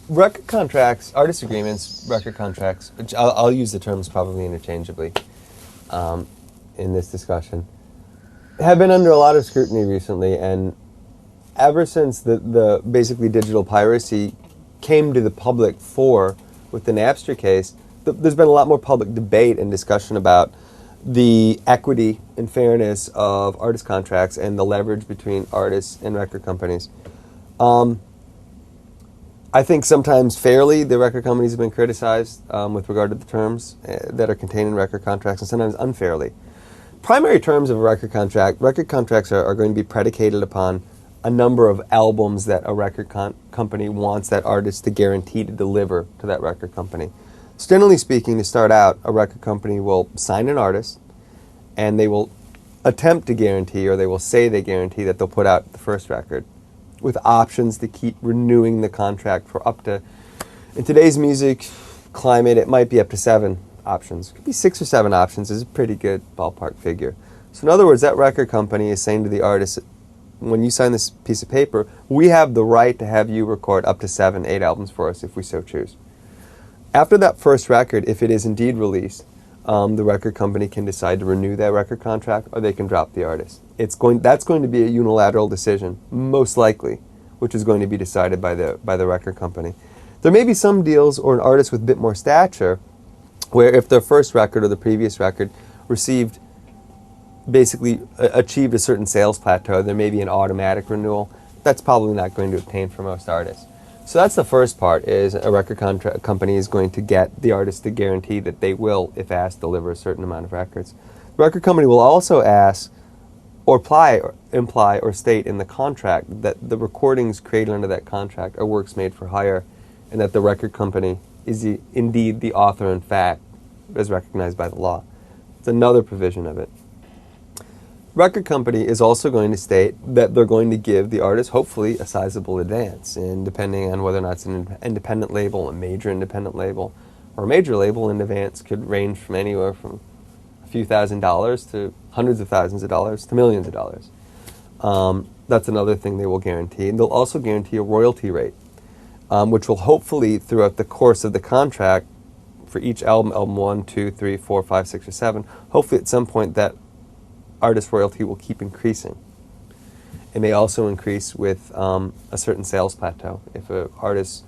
record contracts, artist agreements, record contracts, which I'll use the terms probably interchangeably in this discussion, have been under a lot of scrutiny recently, and ever since the basically digital piracy came to the public fore with the Napster case, there's been a lot more public debate and discussion about the equity and fairness of artist contracts and the leverage between artists and record companies. I think sometimes fairly the record companies have been criticized with regard to the terms that are contained in record contracts, and sometimes unfairly. Primary terms of a record contracts are going to be predicated upon a number of albums that a record company wants that artist to guarantee to deliver to that record company. So generally speaking, to start out, a record company will sign an artist, and they will attempt to guarantee, or they will say they guarantee, that they'll put out the first record, with options to keep renewing the contract for up to, in today's music climate, it might be up to 7 options. It could be 6 or 7 options is a pretty good ballpark figure. So in other words, that record company is saying to the artist, when you sign this piece of paper, we have the right to have you record up to 7, 8 albums for us if we so choose. After that first record, if it is indeed released, the record company can decide to renew that record contract, or they can drop the artist. That's going to be a unilateral decision, most likely, which is going to be decided by the record company. There may be some deals or an artist with a bit more stature where if their first record or the previous record basically achieved a certain sales plateau, there may be an automatic renewal. That's probably not going to obtain for most artists. So that's the first part, is a record company is going to get the artist to guarantee that they will, if asked, deliver a certain amount of records. The record company will also ask or imply or state in the contract that the recordings created under that contract are works made for hire, and that the record company is indeed the author in fact, as recognized by the law. It's another provision of it. Record company is also going to state that they're going to give the artist, hopefully, a sizable advance, and depending on whether or not it's an independent label, a major independent label, or a major label, an advance could range from anywhere from a few $1,000s to hundreds of thousands of dollars to millions of dollars. That's another thing they will guarantee. And they'll also guarantee a royalty rate, which will hopefully, throughout the course of the contract, for each album 1, 2, 3, 4, 5, 6, or 7, hopefully at some point that artist royalty will keep increasing. It may also increase with a certain sales plateau. If an artist's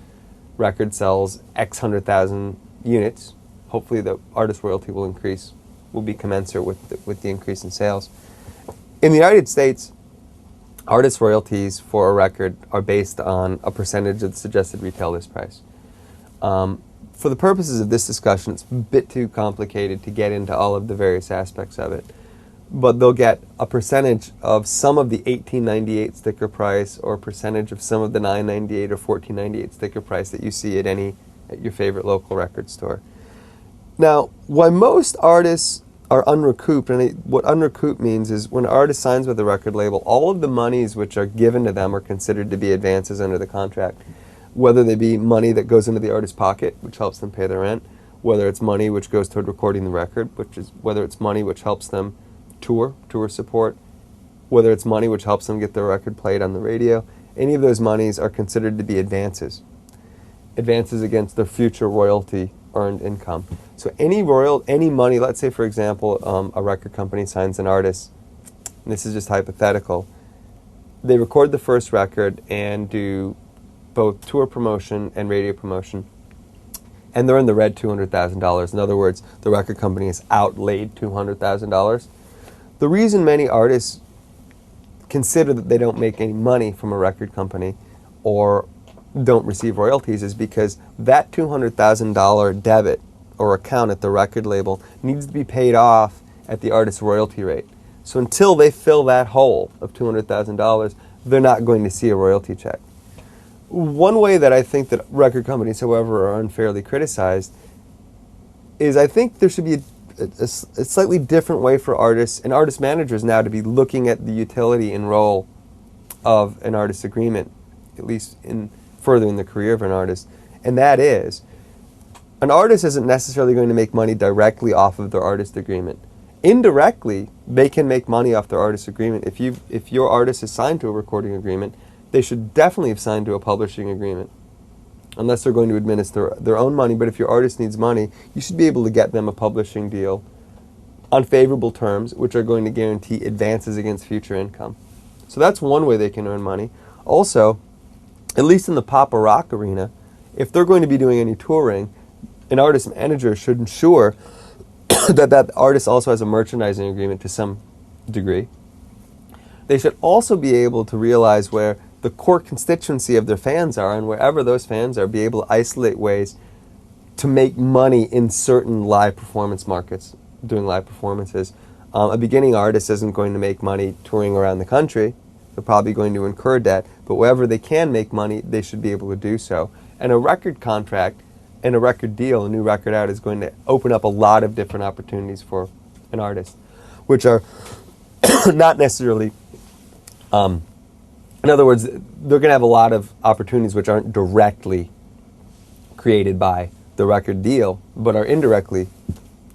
record sells X 100,000 units, hopefully the artist royalty will be commensurate with the increase in sales. In the United States, artist royalties for a record are based on a percentage of the suggested retail list price. For the purposes of this discussion, it's a bit too complicated to get into all of the various aspects of it. But they'll get a percentage of some of the $18.98 sticker price, or a percentage of some of the $9.98 or $14.98 sticker price that you see at your favorite local record store. Now, why most artists are unrecouped, and what unrecouped means is when an artist signs with a record label, all of the monies which are given to them are considered to be advances under the contract, whether they be money that goes into the artist's pocket, which helps them pay their rent, whether it's money which goes toward recording the record, whether it's money which helps them tour support, whether it's money which helps them get their record played on the radio. Any of those monies are considered to be advances against their future royalty earned income. So any money, let's say for example a record company signs an artist, and this is just hypothetical, they record the first record and do both tour promotion and radio promotion, and they're in the red $200,000. In other words, the record company has outlaid $200,000. The reason many artists consider that they don't make any money from a record company or don't receive royalties is because that $200,000 debit or account at the record label needs to be paid off at the artist's royalty rate. So until they fill that hole of $200,000, they're not going to see a royalty check. One way that I think that record companies, however, are unfairly criticized is I think there should be a slightly different way for artists and artist managers now to be looking at the utility and role of an artist agreement, at least in furthering the career of an artist. And that is, an artist isn't necessarily going to make money directly off of their artist agreement. Indirectly, they can make money off their artist agreement. If your artist is signed to a recording agreement, they should definitely have signed to a publishing agreement unless they're going to administer their own money. But if your artist needs money, you should be able to get them a publishing deal on favorable terms, which are going to guarantee advances against future income. So that's one way they can earn money. Also, at least in the pop or rock arena, if they're going to be doing any touring, an artist manager should ensure that that artist also has a merchandising agreement to some degree. They should also be able to realize where the core constituency of their fans are, and wherever those fans are, be able to isolate ways to make money in certain live performance markets, doing live performances. A beginning artist isn't going to make money touring around the country. They're probably going to incur debt, but wherever they can make money, they should be able to do so. And a record contract and a record deal, a new record out, is going to open up a lot of different opportunities for an artist, which are not necessarily, in other words, they're going to have a lot of opportunities which aren't directly created by the record deal, but are indirectly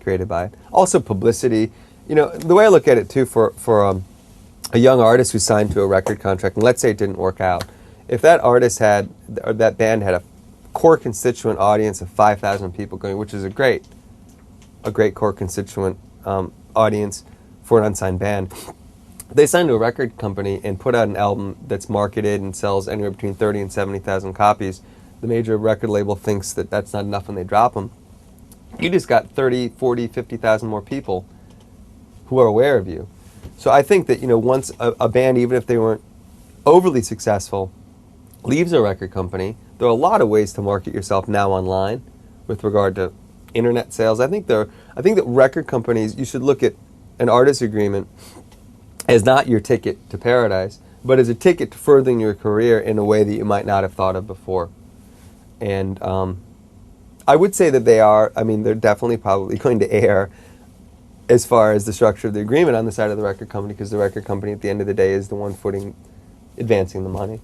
created by it. Also publicity. You know, the way I look at it too, for a young artist who's signed to a record contract, and let's say it didn't work out, if that artist had, or that band had a core constituent audience of 5,000 people going, which is a great core constituent audience for an unsigned band. They sign to a record company and put out an album that's marketed and sells anywhere between 30 and 70,000 copies. The major record label thinks that that's not enough and they drop them. You just got 30, 40, 50,000 more people who are aware of you. So I think that, you know, once a band, even if they weren't overly successful, leaves a record company, there are a lot of ways to market yourself now online with regard to internet sales. I think that record companies, you should look at an artist agreement as not your ticket to paradise, but as a ticket to furthering your career in a way that you might not have thought of before. And I would say that they're definitely probably going to err as far as the structure of the agreement on the side of the record company, because the record company at the end of the day is the one advancing the money.